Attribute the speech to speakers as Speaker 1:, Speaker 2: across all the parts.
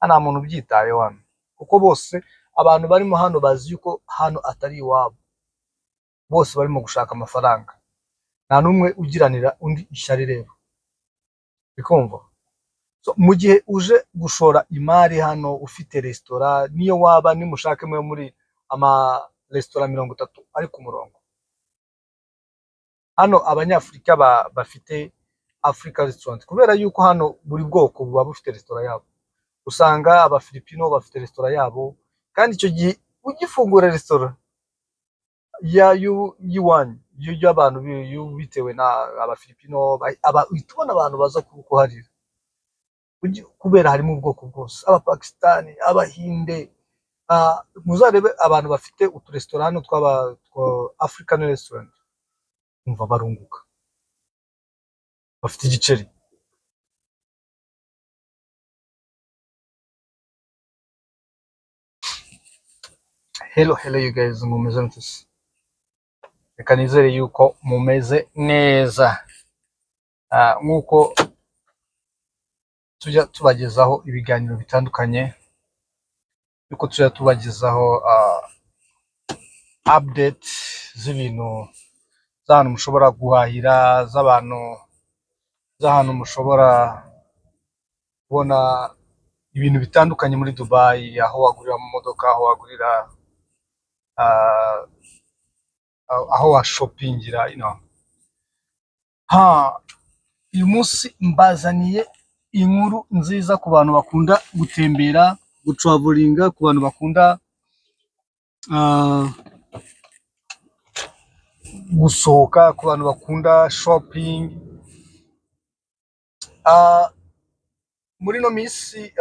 Speaker 1: nta muntu ubyitayeho hano, kuko bose abantu barimo hano bazi yuko hano atari iwabo, bose barimo gushaka amafaranga, nta n'umwe ugiranira undi ishyari rero, bikumva. So, mu gihe uje gushora imari hano ufite resitora, niyo waba nimushake mwe muri ama resitora 30 ari ku murongo, hano abanyafurika bafite Africa restaurant, kubera yuko hano buri bwoko buba bufite resitora yabo. Usanga abafilipino bafite resitora yabo, kandi icyo gihe ugifungura resitora ya yuan y'abantu bitewe na abafilipino, uhitubona abantu baza kuharira, kubera harimo ubwoko bwose, abapakistani, abahinde. Muzarebe abantu bafite uturesitora hano tw'aba African restaurant, umva barunguka, bafite igiceri. Hello you guys, mumeze mute? Reka nizere yuko mumeze neza, nkuko tujya tubagezaho ibiganiro bitandukanye, yuko tujya tubagezaho update z'ibintu, z'ahantu mushobora guhahira, z'ahantu mushobora kubona ibintu bitandukanye muri Dubai, aho wagurira mu modoka, aho wagurira, aho washopingira, uyu munsi mbazaniye inkuru nziza ku bantu bakunda gutembera, gutravelinga, ku bantu bakunda gusohoka, ku bantu bakunda shopping. Muri no minsi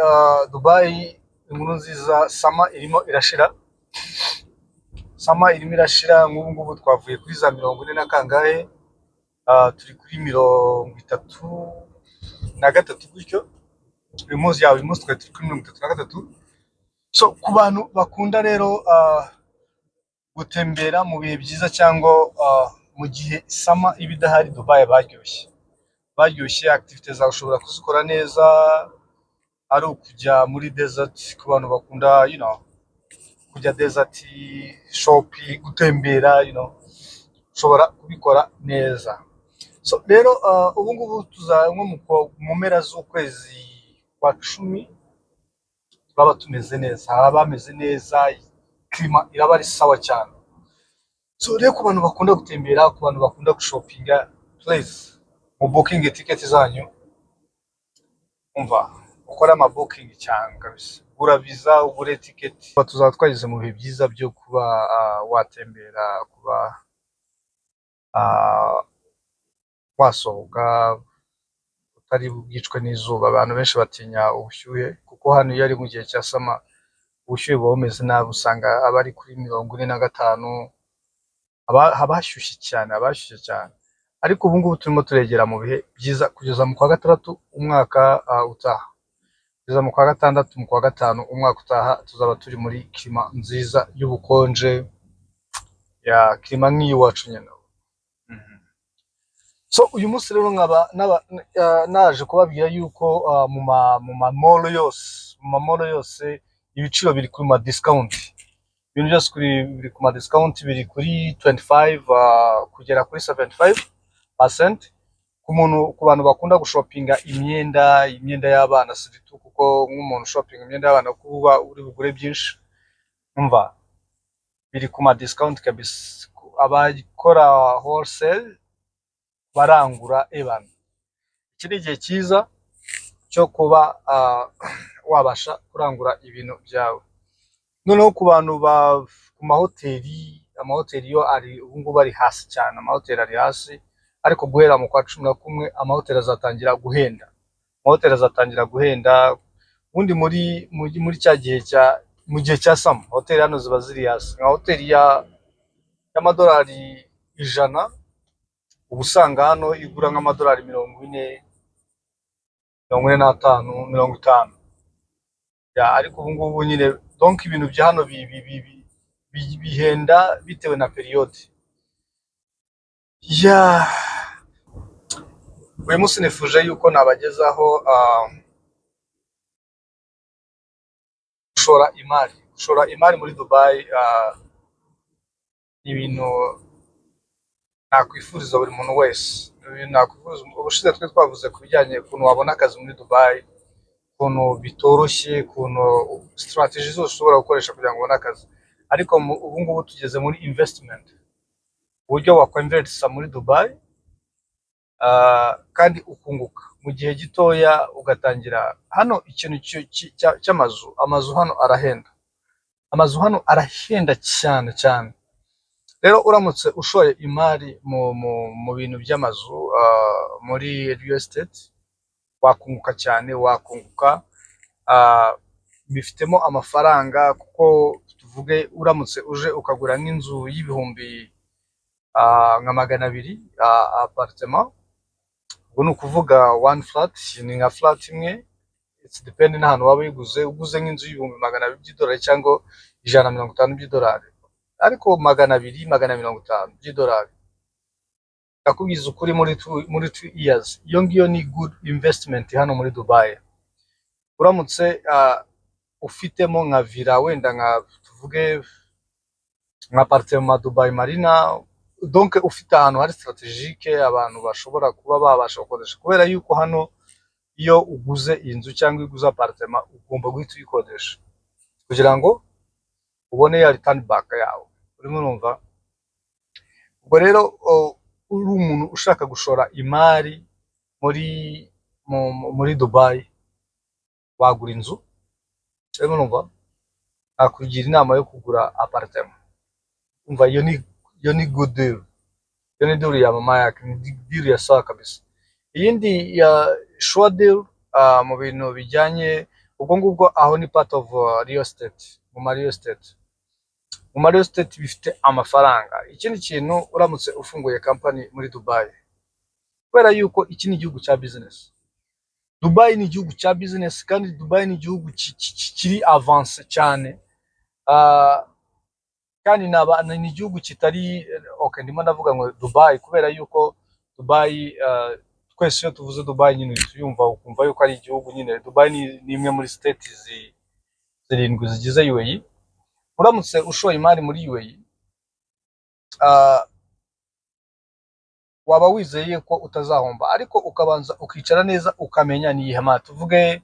Speaker 1: Dubai, inkuru nziza, sama irimo irashira, nk'ubu ngubu twavuye kuri za 40 na kangahe, turi kuri 33 gutyo. Uyu munsi twari turi kuri 33. So ku bantu bakunda rero gutembera mu bihe byiza, cyangwa mu gihe sama iba idahari, Dubai baryoshye, activite zawe ushobora kuzikora neza, ari ukujya muri desert, ku bantu bakunda kujya desert, shopping, gutembera, ushobora kubikora neza. So rero ubu ngubu nko mu mpera z'ukwezi kwa 10 baba tumeze neza, haba hameze neza, klima iraba ari sawa cyane. So rero ku bantu bakunda gutembera, ku bantu bakunda gushopinga, please mu booking ticket zanyu, umva ukora ama booking cyane kabisa, ugura visa, ugure ticket. Tuzaba twageze mu bihe byiza byo kuba watembera, kuba wasohoka utari bwicwe n'izuba. Abantu benshi batinya ubushyuhe, kuko hano iyo ari mu gihe cya sama ubushyuhe buba bumeze nabi, usanga abari kuri 45, haba hashyushye cyane. Ariko ubu ngubu turimo turegera mu bihe byiza, kugeza mu kwa 6 umwaka utaha, kugeza mu kwa 6, mu kwa 5 umwaka utaha, tuzaba turi muri klima nziza y'ubukonje, ya klima nk'iyiwacu nyine. So uyu munsi rero nkaba naje kubabwira yuko mu ma mall yose ibiciro biri kuri ma discount, ibintu byose biri ku ma discount, biri kuri 25 kugera kuri 75%, ku bantu bakunda gushopinga imyenda y'abana siritu, kuko nk'umuntu shopping imyenda y'abana kuba uri bugure byinshi, umva biri ku ma discount kabisa. Abakora wholesale barangura, iki ni igihe cyiza cyo kuba wabasha kurangura ibintu byawe. Noneho ku bantu ku mahoteli, amahoteli yo ari ubu ngubu ari hasi cyane, amahoteli ari hasi, ariko guhera mu kwa 11 amahoteli azatangira guhenda, ubundi muri cya gihe mu gihe cya sama hoteli hano ziba ziri hasi. Nka hoteli y'amadolari 100 ubu usanga hano igura nk'amadolari 40, 45, 50. Ariko ubu ngubu nyine donc ibintu bya hano bihenda bitewe na periode. Uyu munsi nifuje yuko nabagezaho gushora imari muri Dubai ibintu nakwifuriza buri muntu wese. Nakwifuriza ubushize twe twavuze kubijyanye ukuntu wabona akazi muri Dubai, ukuntu bitoroshye, ukuntu strategy zose ushobora gukoresha kugira ngo ubone akazi, ariko ubu ngubu tugeze muri investment, uburyo wakwinvestisa muri Dubai kandi ukunguka mu gihe gitoya ugatangira. Hano ikintu cy'amazu, amazu hano arahenda, amazu hano arahenda cyane cyane. Rero uramutse ushoye imari mu bintu by'amazu muri real estate, wakunguka cyane, wakunguka bifitemo amafaranga, kuko tuvuge uramutse uje ukagura n'inzu y'ibihumbi nka 200 apartment, ubwo ni ukuvuga one flat, ni nka flat imwe, it's depend n'ahantu waba uyiguze. Uguze nk'inzu y'ibihumbi 200 by'idolari cyangwa 150 by'idolari, ariko 200 250 by'idolari, nakubwiza ukuri muri 2 years, iyo ngiyo ni good investment hano muri Dubai. Uramutse ufitemo nka villa, wenda nka tuvuge nka appartement Dubai Marina, donc ufite ahantu hari strategique abantu bashobora kuba babasha gukodesha, kubera yuko hano iyo uguze inzu cyangwa uguze appartement ugomba guhita uyikodesha kugira ngo ubone ya return back yawe. Urimo urumva? Ubwo rero uri umuntu ushaka gushora imari muri Dubai, wagura inzu. Urimo urumva? Nakugira inama yo kugura appartement. Umva, iyo ni good deal, iyo ni deal ya mama yake, ni deal ya sawa kabisa. Iyindi ya sure deal mu bintu bijyanye ubwo ngubwo, aho ni part of real estate. Mu real estate bifite amafaranga. Ikindi kintu, uramutse ufunguye company muri Dubai, kubera yuko iki ni igihugu cya business. Dubai ni igihugu cya business, kandi Dubai ni igihugu kiri avance cyane, kandi ni igihugu kitari okay. Ndimo ndavuga ngo Dubai kubera yuko Dubai, twese iyo tuvuze Dubai nyine tuyumva ukumva yuko ari igihugu nyine. Dubai ni imwe muri states 7 zigize UAE. Uramutse ushoye imari muri UAE, waba wizeye ko utazahomba, ariko ukabanza ukicara neza ukamenya ni ihema. Tuvuge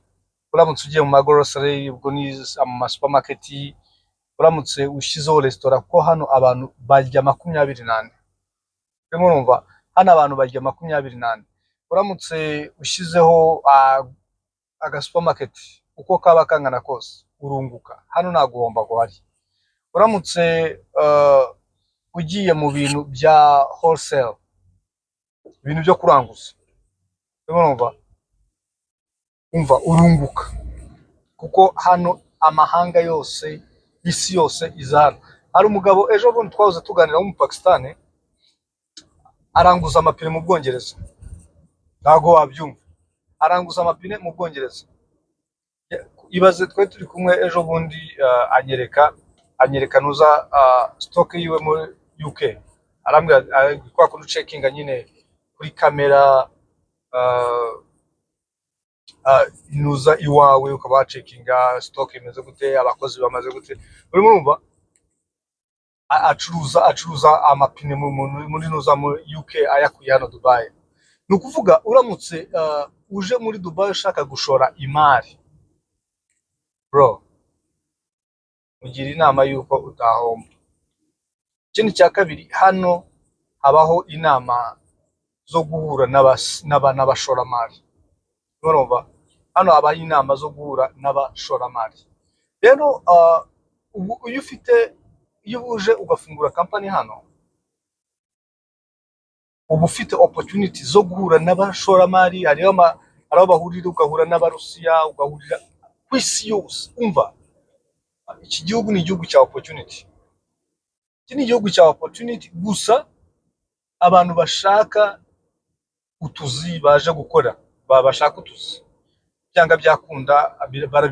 Speaker 1: uramutse ugiye mu magrocery, ubwo ni ama supermarket, uramutse ushizeho restaurant, ko hano abantu barya 24. Urimo urumva? Hano abantu barya 24. Uramutse ushizeho aga supermarket, uko kaba kangana kose urunguka. Hano nta guhomba guhari. Uramutse ugiye mu bintu bya wholesale, ibintu byo kuranguza, umva urunguka, kuko hano amahanga yose, isi yose izana. Hari umugabo ejo bundi twahoze tuganira mu Pakistan, aranguza amapine mu Bwongereza. Ntago wabyumva, aranguza amapine mu Bwongereza. Ibaze twe turi kumwe ejo bundi, anyereka nuza stock yiwe muri UK. Arambwira kwa kuntu checkinga nyine kuri kamera, nuza iwawe ukaba checkinga stock imeze gute, abakozi bamaze gute. Urimo urumva? Acuruza amapine muri nuza mu UK, ayakuye hano Dubai. Ni ukuvuga uramutse uje muri Dubai ushaka gushora imari, bro, mugira inama yuko utahomba. Ikindi cya kabiri, hano habaho inama zo guhura n'abashoramari. Urumva? Hano habaho inama zo guhura n'abashoramari. Rero iyo uje ugafungura company hano, uba ufite opportunity zo guhura n'abashoramari. Hariho bahurira, ugahura n'Abarusiya, ugahurira ku isi yose. Umva, iki gihugu ni igihugu cya opportunity. Iki ni igihugu cya opportunity, gusa abantu bashaka utuzi baje gukora, bashaka utuzi, byanga byakunda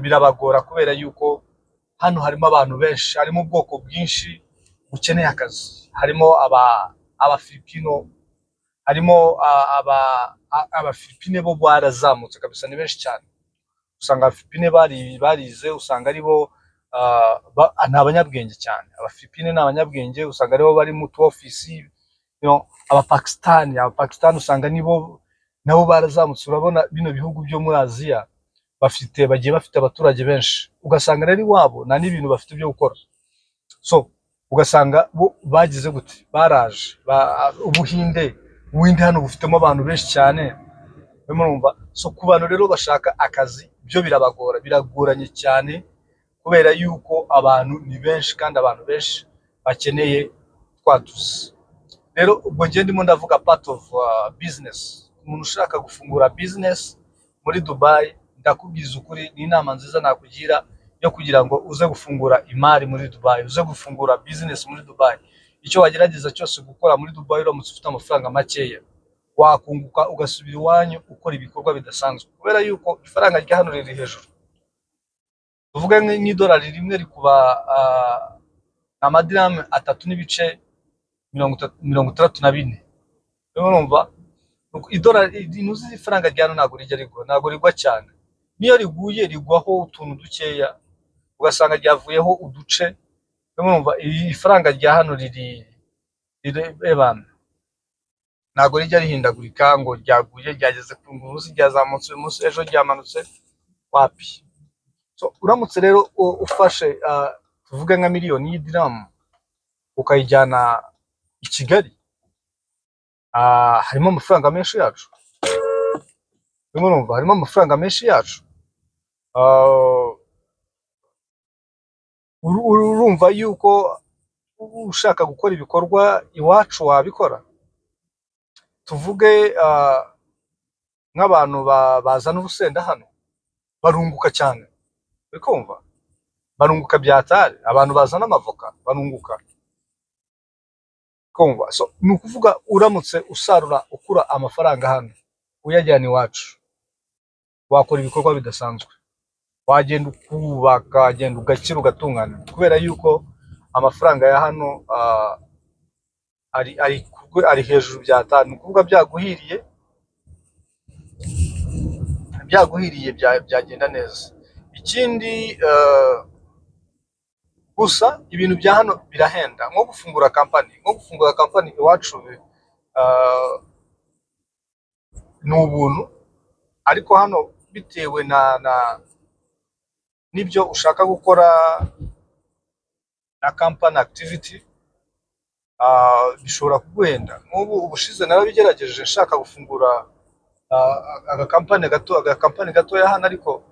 Speaker 1: birabagora, kubera yuko hano harimo abantu benshi, harimo ubwoko bwinshi bukeneye akazi. Harimo Filipino, harimo Filipine bo barazamutse kabisa, ni benshi cyane. Usanga Filipine barize, usanga aribo ni abanyabwenge cyane. Abafilipine ni abanyabwenge, usanga aribo bari mu office, abapakistani usanga nabo barazamutse. Urabona bino bihugu byo muri Aziya bagiye bafite abaturage benshi, ugasanga rero iwabo nta n'ibintu bafite byo gukora. So ugasanga bo bagize gute, baraje Ubuhinde hano bufitemo abantu benshi cyane, murumva. So ku bantu rero bashaka akazi byo biragoranye cyane, kubera yuko abantu ni benshi kandi abantu benshi bakeneye twatuzi. Rero ubwo ngende ndimo ndavuga part of business. Umuntu ushaka gufungura business muri Dubai, ndakubwiza ukuri, ni inama nziza nakugira yo kugira ngo uze gufungura imari muri Dubai, uze gufungura business muri Dubai. Icyo wagerageza cyose gukora muri Dubai, uramutse ufite amafaranga makeya, wakunguka ugasubira iwanyu ukora ibikorwa bidasanzwe, kubera yuko ifaranga rya hano riri hejuru. Tuvuge nk'idolari rimwe rikuba amadiramu 3.64. Urumva idolari inuzi ifaranga rya hano ntabwo rijya rigwa, ntabwo rigwa cyane. Niyo riguye rigwaho utuntu dukeya, ugasanga ryavuyeho uduce. Urumva ifaranga rya hano riri ebana, ntabwo rijya rihindagurika ngo ryaguye ryageze ku munsi ryazamutse umunsi ejo ryamanutse, wapi. So uramutse rero ufashe tuvuge nka miliyoni y'idiramu ukayijyana i Kigali, harimo amafaranga menshi yacu. Urumva harimo amafaranga menshi yacu. Urumva yuko ushaka gukora ibikorwa iwacu wabikora. Tuvuge nk'abantu bazana urusenda hano barunguka cyane, bikumva barunguka byatari. Abantu bazana amavoka barunguka, kumva. So ni ukuvuga uramutse usarura ukura amafaranga hano uyajyana iwacu, wakora ibikorwa bidasanzwe. Wagenda ukubaka, wagenda ugakira ugatungana, kubera yuko amafaranga ya hano ari hejuru byatanu. Ni ukuvuga byaguhiriye byagenda neza. Ikindi gusa ibintu bya hano birahenda, nko gufungura kampani iwacu ni ubuntu, ariko hano bitewe n'ibyo ushaka gukora na company activity, bishobora kuguhenda. Nk'ubu ubushize narabigerageje nshaka gufungura agakampani gatoya hano, ariko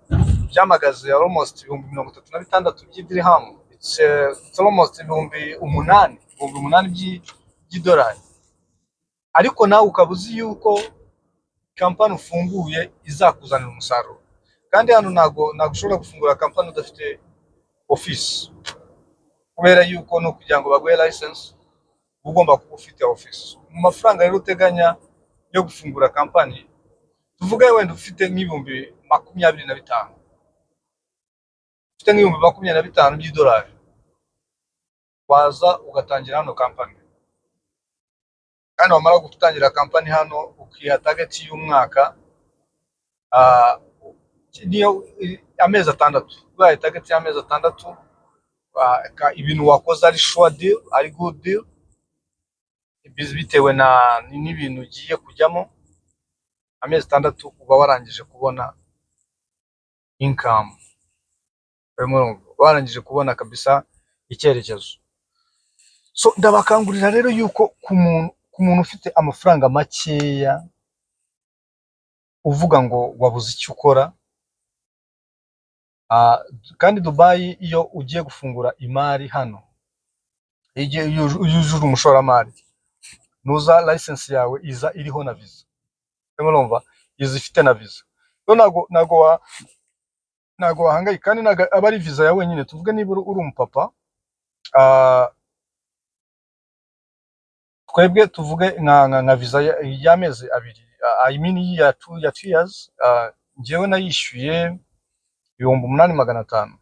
Speaker 1: byamagaze almost 36,000 by'idiramu. It's almost 8,000 by'idolari. Ariko nawe ukaba uzi yuko kampani ufunguye izakuzanira umusaruro, kandi hano ntago ushobora gufungura kampani udafite office, kubera yuko no kugira ngo baguhe license ugomba kuba ufite office. Mu mafaranga rero uteganya yo gufungura kampani, tuvuge wenda ufite nk'ibihumbi 25, ufite nk'ibihumbi 25 by'idolari, waza ugatangira hano kampani. Kandi wamara gutangira kampani hano ukiha target y'umwaka, niyo amezi 6, ubaye target y'amezi 6, ibintu wakoze ari sure deal, ari good deal, bitewe n'ibintu ugiye kujyamo. Amezi 6 uba warangije kubona income, warangije kubona kabisa icyerekezo. So ndabakangurira rero yuko ku muntu ufite amafaranga makeya uvuga ngo wabuze icyo ukora, kandi Dubai iyo ugiye gufungura imari hano, igihe yujuje umushoramari, nuza license yawe iza iriho na visa. Urumva izi ifite na visa. Nago wahangayika, kandi aba ari visa yawe nyine. Tuvuge niba uri umupapa, twebwe tuvuge nka visa y'amezi 2, I mean ya 2 years, njyewe nayishyuye 8,500.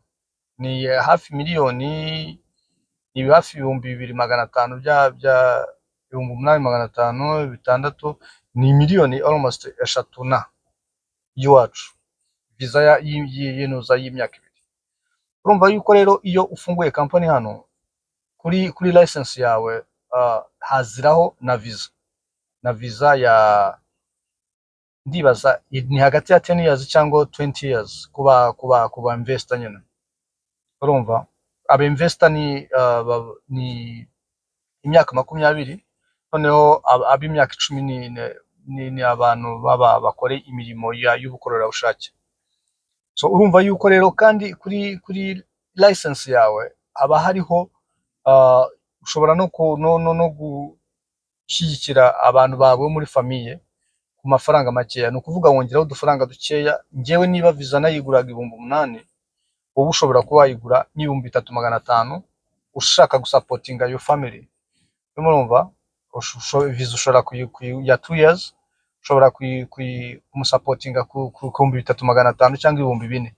Speaker 1: Ni hafi miliyoni, ni hafi 2,500 bya 8,500 6, ni miliyoni almost 3 y'iwacu, visa y'inuza y'imyaka 2. urumva yuko rero iyo ufunguye company hano kuri license yawe haziraho na visa ya ndibaza ni hagati ya 10 years cyangwa 20 years kuba investor nyine. Urumva aba investor ni imyaka 20, noneho ab'imyaka 10 ni abantu baba bakore imirimo y'ubukorera bushake. So urumva yuko rero kandi kuri license yawe aba hariho ushobora no gushyigikira abantu bawe muri famiye ku mafaranga makeya, no kuvuga wongeraho udufaranga dukeya. Ngewe niba visa nayiguraga 8,000, wowe ushobora kuba wayigura ni 3,500 ushaka gusapotinga your family. Urumva visa ushobora ya 2 years ushobora kumusapotinga ku 3,500 cyangwa 4,000.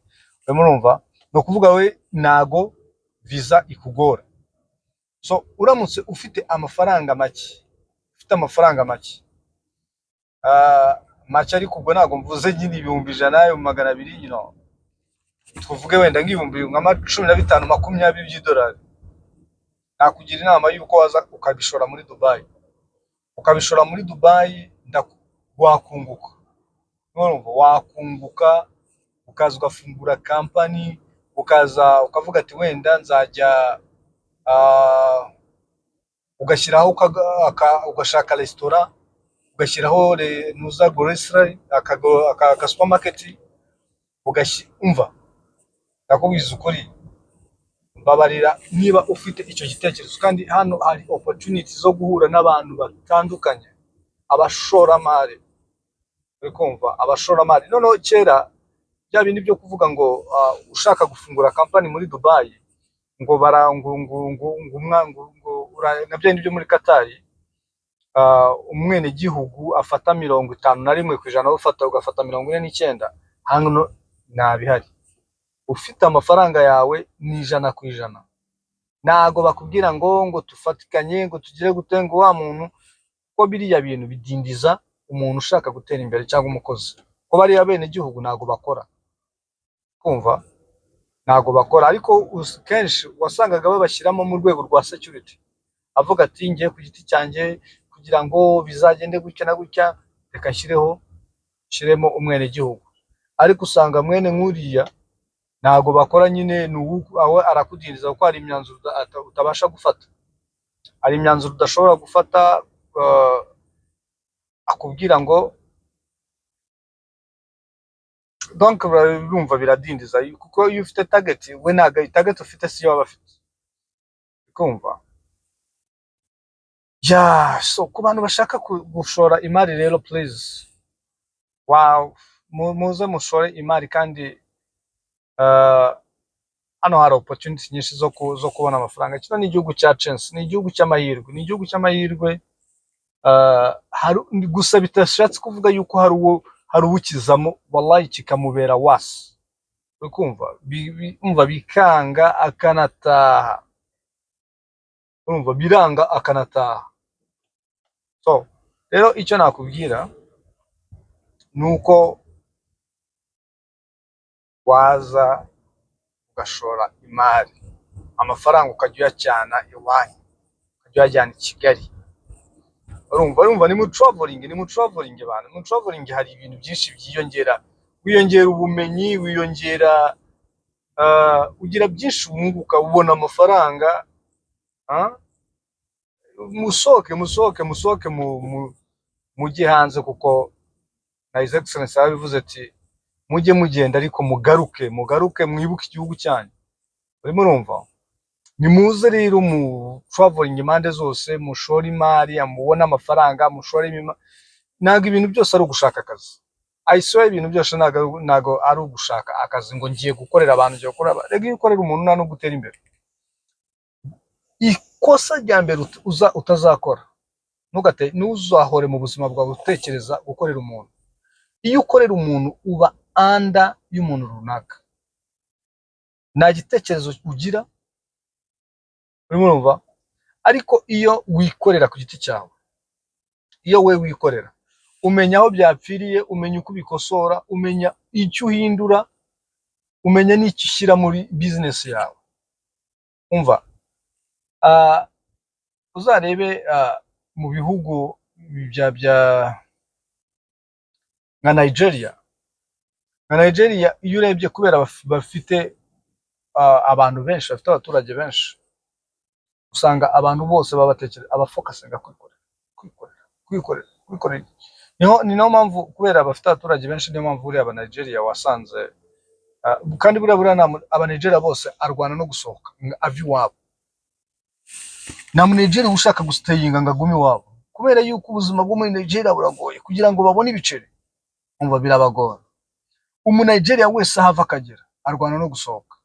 Speaker 1: Urumva no kuvuga we nago visa ikugora. So uramutse ufite amafaranga make, make ariko ubwo nago mvuze nyine 100,000 yo 200, you know, tuvuge wenda ng'ibihumbi nka 15 20 by'idolari, nakugira inama yuko waza ukabishora muri Dubai. Ukabishora muri Dubai wakunguka. Urumva wakunguka, ukaza ugafungura company, ukaza ukavuga ati wenda nzajya ugashyiraho ugashaka restaurant, ugashyiraho nuza grocery aka supermarket, umva nakubwiza ukuri mbabarira niba ufite icyo gitekerezo. Kandi hano hari opportunity zo guhura n'abantu batandukanye, abashoramari. Urikumva abashoramari noneho kera bya bindi byo kuvuga ngo ushaka gufungura company muri Dubai ngo nabyo byo muri Qatar, umwene gihugu afata 51% ugafata 49%. Hano nabihari. Ufite amafaranga yawe ni 100%. Nago bakubwira ngo tufatikanye ngo tugire gutenga wa muntu, ko biriya bintu bidindiza umuntu ushaka gutera imbere cyangwa umukozi. Ko bari abene gihugu nago bakora. Kumva nago bakora, ariko kenshi wasangaga babashyiramo mu rwego rwa security, avuga ati ngiye ku giti cyanjye kugira ngo bizagende gutya na gutya, reka shiremo umwene gihugu. Ariko usanga mwene nkuriya nago bakora nyine awe arakudindiza kuko hari imyanzuro utabasha gufata, hari imyanzuro udashobora gufata. Akubwira ngo donc urumva biradindiza kuko iyo ufite target, we naga target ufite si yo bafite. Kumva so ku bantu bashaka gushora imari rero, please muze mushore imari. Kandi hano hari opportunity nyinshi zo kubona amafaranga. Kino ni igihugu cya chance, ni igihugu cy'amahirwe, gusa bitashatse kuvuga yuko hari uwukizamo wallahi kikamubera wasi. Urumva bikanga akanataha. Urumva biranga akanataha. So rero icyo nakubwira nuko waza ugashora imari, amafaranga ukajya uyajyana iwanyu, ukajya uyajyana i Kigali. Urumva ni mu traveling bana. Mu traveling hari ibintu byinshi byiyongera, wiyongera ubumenyi, wiyongera ugira byinshi wunguka, ubona amafaranga. Musohoke mujye hanze, kuko na His Excellency yabivuze ati mujye mugenda ariko mugaruke mwibuke igihugu cyanyu. Urimo urumva, nimuze rero mu traveling impande zose, mushora imari, mubona amafaranga, mushore nago ibintu byose ari ugushaka akazi. I swear ibintu byose nago ari ugushaka akazi ngo ngiye gukorera abantu, ngiye gukora. Rega iyo ukorera umuntu nta no gutera imbere. Ikosa rya mbere utazakora, ntuzahore mu buzima bwawe utekereza gukorera umuntu. Iyo ukorera umuntu uba anda y'umuntu runaka, nta gitekerezo ugira. Urimo urumva. Ariko iyo wikorera ku giti cyawe, iyo we wikorera, umenya aho byapfiriye, umenya uko ubikosora, umenya icyo uhindura. umenye n'icyo ushyira muri business yawe. Umva, ah, uzarebe mu bihugu bya nka Nigeria iyo urebye kubera bafite abantu benshi, bafite abaturage benshi, usanga abantu bose babatekereza abafokasinga kwikorera. Niyo mpamvu kubera bafite abaturage benshi, niyo mpamvu uriya aba Nigeria wasanze kandi buriya aba Nigeria bose arwana no gusohoka ava iwabo. Nta mu Nigeria ushaka gustayinga ngo agume iwabo, kubera yuko ubuzima bwo muri Nigeria buragoye kugira ngo babone ibiceri. Umva birabagora. Umu Nigeria wese ahava akagera arwana no gusohoka.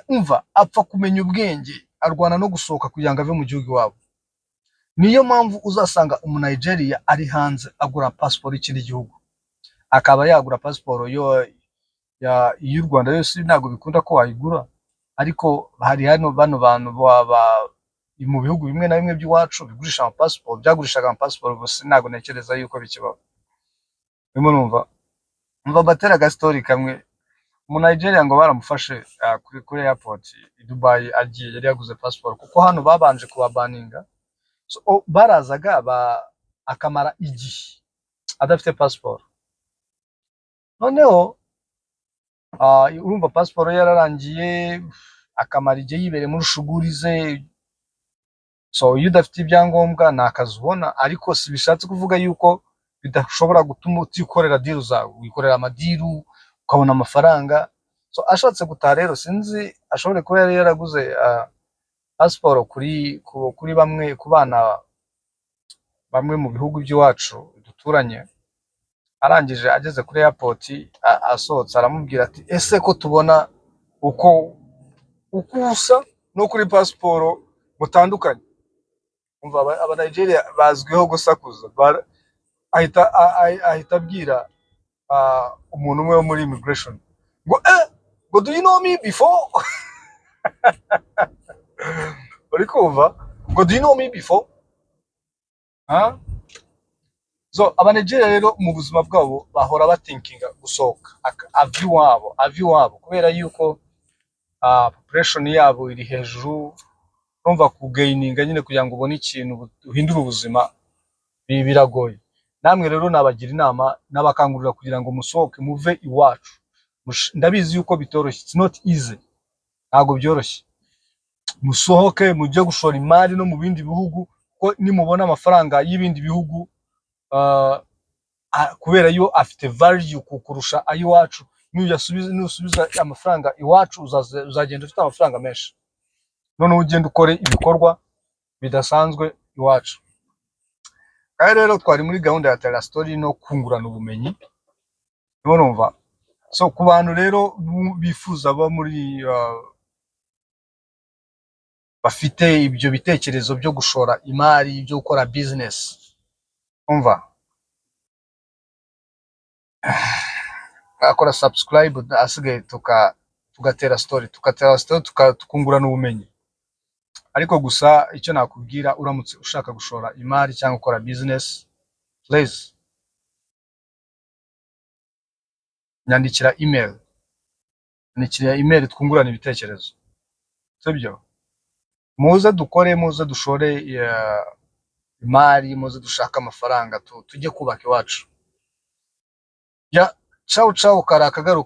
Speaker 1: Umva apfa kumenya ubwenge, arwana no gusohoka kugira ngo ave mu gihugu iwabo. Niyo mpamvu uzasanga umu Nigeria ari hanze agura passport y'ikindi gihugu, akaba yagura passport y'u Rwanda yose ntabwo bikunda ko wayigura, ariko hari hano bano bantu mu bihugu bimwe na bimwe by'iwacu bigurisha ama passport, byagurishaga ama passport gusa ntabwo ntekereza yuko bikibaho. Urimo numva batera ga story kamwe, mu Nigeria ngo baramufashe kuri airport i Dubai, agiye yari yaguze passport kuko hano babanje kubabaninga. So barazaga akamara igihe adafite passport. Noneho urumva passport yararangiye, akamara igihe yibereye muri shuguri ze. So iyo udafite ibyangombwa nta kazi ubona, ariko si bishatse kuvuga yuko bidashobora gutuma utikorera deal zawe, wikorera amadiru ukabona amafaranga. So ashatse gutaha rero sinzi ashobore kuba yari yaraguze passport kuri bamwe ku bana bamwe mu bihugu by'iwacu duturanye. Arangije ageze kuri airport asohotse aramubwira ati ese ko tubona uko usa no kuri passport mutandukanye. Umva aba Nigeria bazwiho gusakuza, ahita abwira umuntu umwe wo muri immigration ngo do you know me before? Bari kumva ngo do you know me before? So aba Nigeria rero mu buzima bwabo bahora batinkinga gusohoka ava iwabo kubera yuko population yabo iri hejuru. Urumva kugaininga nyine kugira ngo ubone ikintu uhindura ubuzima biragoye. Namwe rero nabagira inama n'abakangurira kugira ngo musohoke muve iwacu. Ndabizi yuko bitoroshye, it's not easy, ntabwo byoroshye. Musohoke mujye gushora imari no mu bindi bihugu, ko nimubona amafaranga y'ibindi bihugu kubera yo afite value kukurusha ayiwacu. Nusubiza amafaranga iwacu uzagenda ufite amafaranga menshi, none ugenda ukore ibikorwa bidasanzwe iwacu. Kandi rero twari muri gahunda ya Tera Story no kungurana ubumenyi. Urumva, so ku bantu rero bifuza aba muri bafite ibyo bitekerezo byo gushora imari, byo gukora business, umva akora subscribe, asigaye tugatera story tukungurana ubumenyi. Ariko gusa icyo nakubwira, uramutse ushaka gushora imari cyangwa gukora business, please nyandikira email twungurana ibitekerezo, sibyo? Muze dukore, muze dushore imari, muze dushaka amafaranga tujye kubaka iwacu. Ciao ciao, karakagaruka.